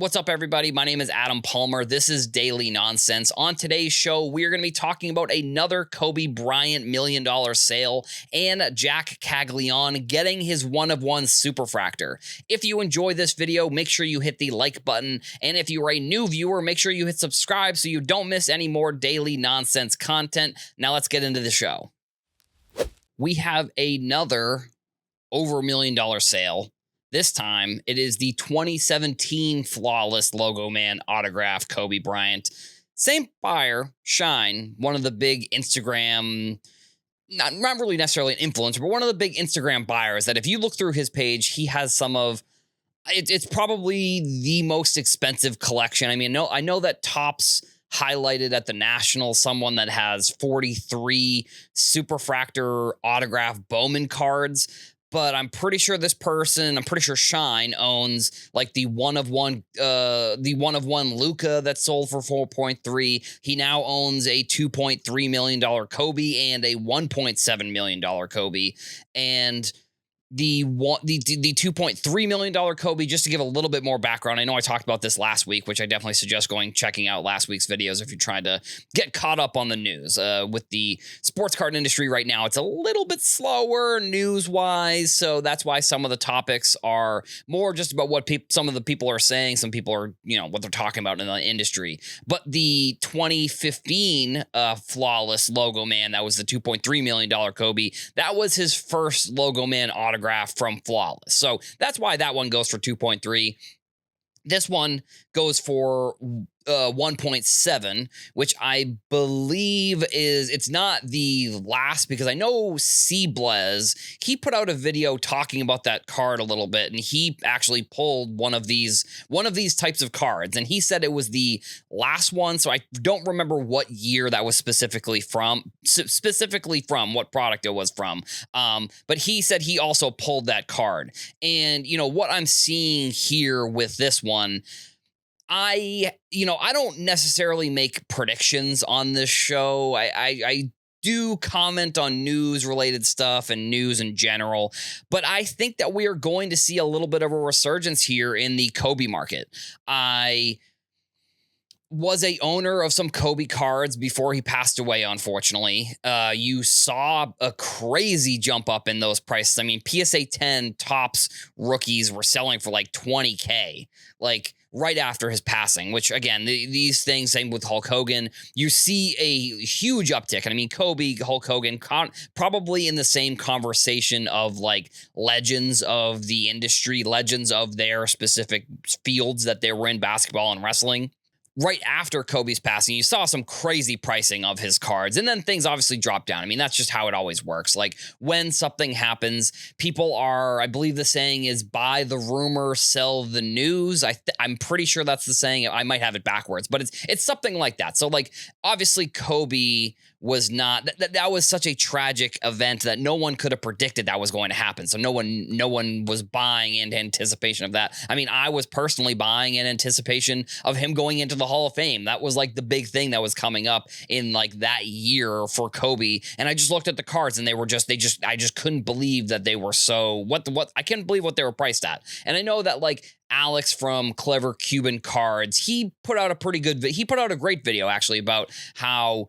What's up, everybody? My name is Adam Palmer. This is Daily Nonsense. On today's show, we're going to be talking about another Kobe Bryant $1 million sale and Jac Caglianone getting his one-of-one Superfractor. If you enjoy this video, make sure you hit the like button. And if you are a new viewer, make sure you hit subscribe so you don't miss any more Daily Nonsense content. Now let's get into the show. We have another over $1 million sale. This time, it is the 2017 Flawless Logo Man autograph Kobe Bryant. Same buyer, Shine, one of the big Instagram, not really necessarily an influencer, but one of the big Instagram buyers that if you look through his page, he has some of, it's probably the most expensive collection. I mean, I know that Topps highlighted at the National someone that has 43 Superfractor autograph Bowman cards. But I'm pretty sure Shine owns like the one of one Luka that sold for 4.3. He now owns a $2.3 million Kobe and a $1.7 million Kobe. And the $2.3 million Kobe, just to give a little bit more background. I know I talked about this last week, which I definitely suggest checking out last week's videos if you're trying to get caught up on the news. With the sports card industry right now, it's a little bit slower news-wise, so that's why some of the topics are more just about what some of the people are saying. Some people are, what they're talking about in the industry. But the 2015 Flawless Logo Man, that was the $2.3 million Kobe, that was his first Logo Man autograph from Flawless. So that's why that one goes for 2.3. This one goes for 1.7, which I believe it's not the last, because I know C-Blez, he put out a video talking about that card a little bit, and he actually pulled one of these types of cards, and he said it was the last one. So I don't remember what year that was specifically from, what product it was from. But he said he also pulled that card. And what I'm seeing here with this one, I don't necessarily make predictions on this show. I do comment on news-related stuff and news in general, but I think that we are going to see a little bit of a resurgence here in the Kobe market. I was a owner of some Kobe cards before he passed away, unfortunately. You saw a crazy jump up in those prices. I mean, PSA 10 Topps rookies were selling for like $20K, like right after his passing, which again, these things, same with Hulk Hogan, you see a huge uptick. And I mean, Kobe, Hulk Hogan, probably in the same conversation of like legends of the industry, legends of their specific fields that they were in, basketball and wrestling. Right after Kobe's passing, you saw some crazy pricing of his cards, and then things obviously dropped down. I mean, that's just how it always works. Like when something happens, people are, I believe the saying is buy the rumor, sell the news. I'm pretty sure that's the saying. I might have it backwards, but it's something like that. So like, obviously Kobe was not, that was such a tragic event that no one could have predicted that was going to happen. So no one was buying in anticipation of that. I mean, I was personally buying in anticipation of him going into the Hall of Fame. That was like the big thing that was coming up in like that year for Kobe. And I just looked at the cards and I just couldn't believe that they were so, I couldn't believe what they were priced at. And I know that like Alex from Clever Cuban Cards, he put out a great video actually about how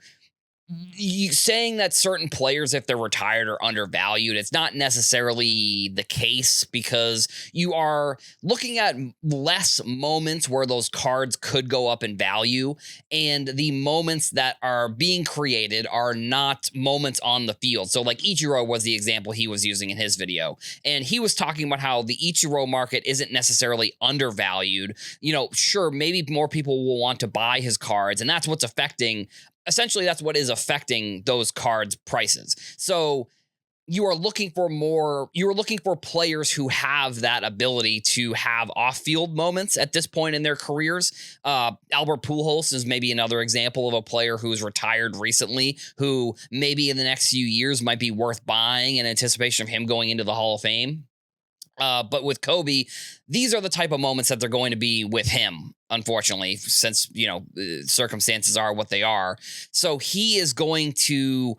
saying that certain players, if they're retired, are undervalued. It's not necessarily the case, because you are looking at less moments where those cards could go up in value, and the moments that are being created are not moments on the field. So like Ichiro was the example he was using in his video, and he was talking about how the Ichiro market isn't necessarily undervalued. Sure, maybe more people will want to buy his cards, and that's what's affecting. Essentially, that's what is affecting those cards' prices. So you are looking for players who have that ability to have off-field moments at this point in their careers. Albert Pujols is maybe another example of a player who's retired recently, who maybe in the next few years might be worth buying in anticipation of him going into the Hall of Fame. But with Kobe, these are the type of moments that they're going to be with him, unfortunately, since, circumstances are what they are. So he is going to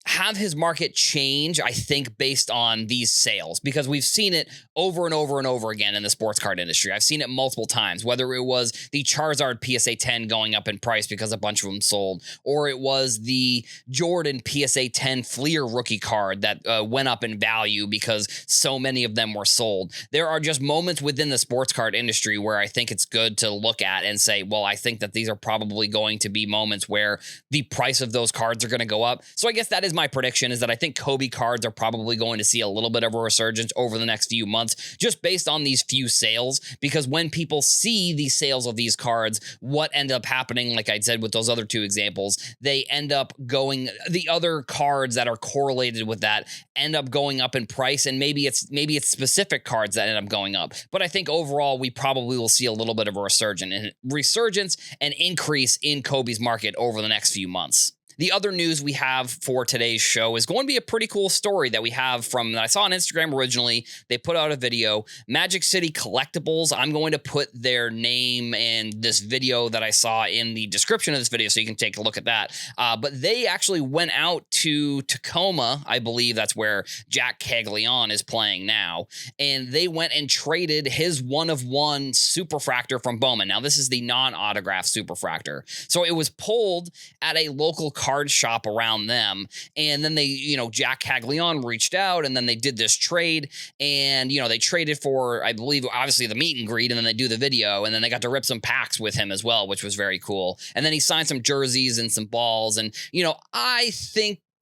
have his market change, I think, based on these sales, because we've seen it over and over and over again in the sports card industry. I've seen it multiple times, whether it was the Charizard PSA 10 going up in price because a bunch of them sold, or it was the Jordan PSA 10 Fleer rookie card that went up in value because so many of them were sold. There are just moments within the sports card industry where I think it's good to look at and say, well, I think that these are probably going to be moments where the price of those cards are going to go up. So I guess that is my prediction, is that I think Kobe cards are probably going to see a little bit of a resurgence over the next few months, just based on these few sales, because when people see the sales of these cards, what end up happening, like I said with those other two examples, they end up going, the other cards that are correlated with that end up going up in price, and maybe it's specific cards that end up going up. But I think overall we probably will see a little bit of a resurgence and increase in Kobe's market over the next few months. The other news we have for today's show is going to be a pretty cool story that we have from, that I saw on Instagram originally. They put out a video, Magic City Collectibles. I'm going to put their name and this video that I saw in the description of this video so you can take a look at that. But they actually went out to Tacoma. I believe that's where Jac Caglianone is playing now. And they went and traded his 1-of-1 Superfractor from Bowman. Now, this is the non-autographed Superfractor. So it was pulled at a local card shop around them, and then they, Jac Caglianone reached out, and then they did this trade, and they traded for, I believe, obviously the meet and greet, and then they do the video, and then they got to rip some packs with him as well, which was very cool. And then he signed some jerseys and some balls, and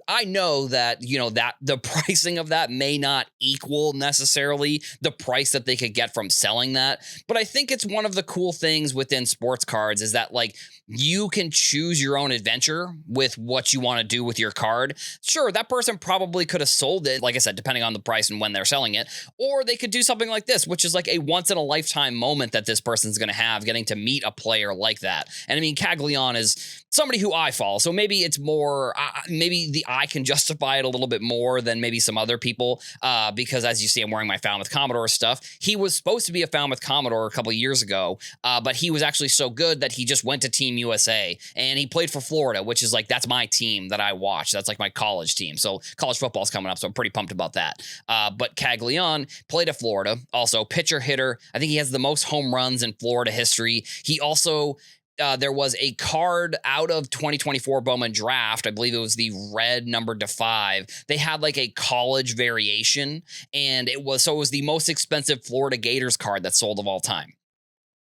I know that, that the pricing of that may not equal necessarily the price that they could get from selling that. But I think it's one of the cool things within sports cards is that, like, you can choose your own adventure with what you want to do with your card. Sure, that person probably could have sold it, like I said, depending on the price and when they're selling it, or they could do something like this, which is like a once in a lifetime moment that this person's going to have, getting to meet a player like that. And I mean, Caglianone is somebody who I follow, so maybe it's more, maybe I can justify it a little bit more than maybe some other people, because as you see, I'm wearing my Falmouth Commodore stuff. He was supposed to be a Falmouth Commodore a couple of years ago, but he was actually so good that he just went to Team USA, and he played for Florida, which is like, that's my team that I watch. That's like my college team. So college football's coming up, so I'm pretty pumped about that. But Caglianone played at Florida, also pitcher hitter. I think he has the most home runs in Florida history. He also, there was a card out of 2024 Bowman draft. I believe it was the red numbered to 5. They had like a college variation, and it was the most expensive Florida Gators card that sold of all time.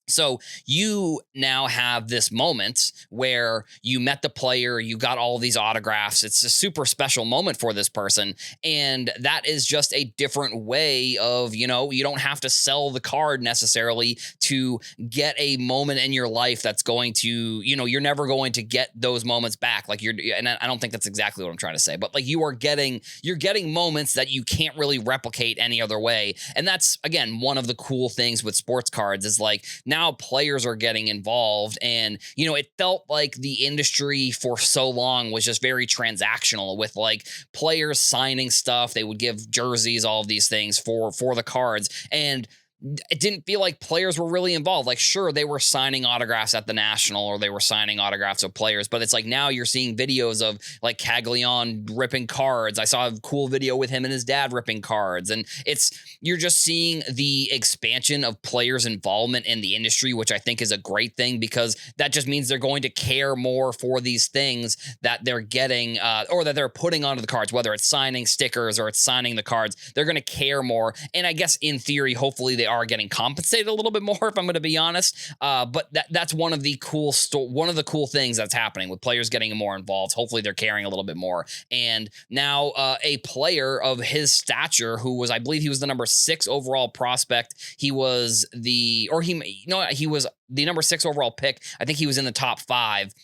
So you now have this moment where you met the player, you got all these autographs. It's a super special moment for this person. And that is just a different way of, you don't have to sell the card necessarily to get a moment in your life that's going to, you're never going to get those moments back. Like and I don't think that's exactly what I'm trying to say, but like you're getting moments that you can't really replicate any other way. And that's, again, one of the cool things with sports cards is like, now players are getting involved, and it felt like the industry for so long was just very transactional with like players signing stuff. They would give jerseys, all of these things for the cards, and it didn't feel like players were really involved. Like, sure, they were signing autographs at the National, or they were signing autographs of players, but it's like now you're seeing videos of like Caglianone ripping cards. I saw a cool video with him and his dad ripping cards, and you're just seeing the expansion of players' involvement in the industry, which I think is a great thing, because that just means they're going to care more for these things that they're getting, or that they're putting onto the cards, whether it's signing stickers or it's signing the cards. They're going to care more, and I guess in theory, hopefully they are getting compensated a little bit more, if I'm going to be honest. But that's one of the cool things that's happening with players getting more involved. Hopefully they're caring a little bit more. And now a player of his stature, who was, I believe he was the number 6 overall prospect. He was he was the number 6 overall pick. I think he was in the top 5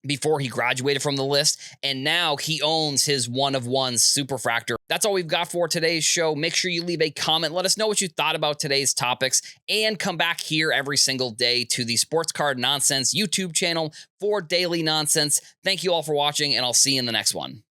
before he graduated from the list, and now he owns his 1-of-1 Superfractor. That's all we've got for today's show. Make sure you leave a comment. Let us know what you thought about today's topics, and come back here every single day to the Sports Card Nonsense YouTube channel for daily nonsense. Thank you all for watching, and I'll see you in the next one.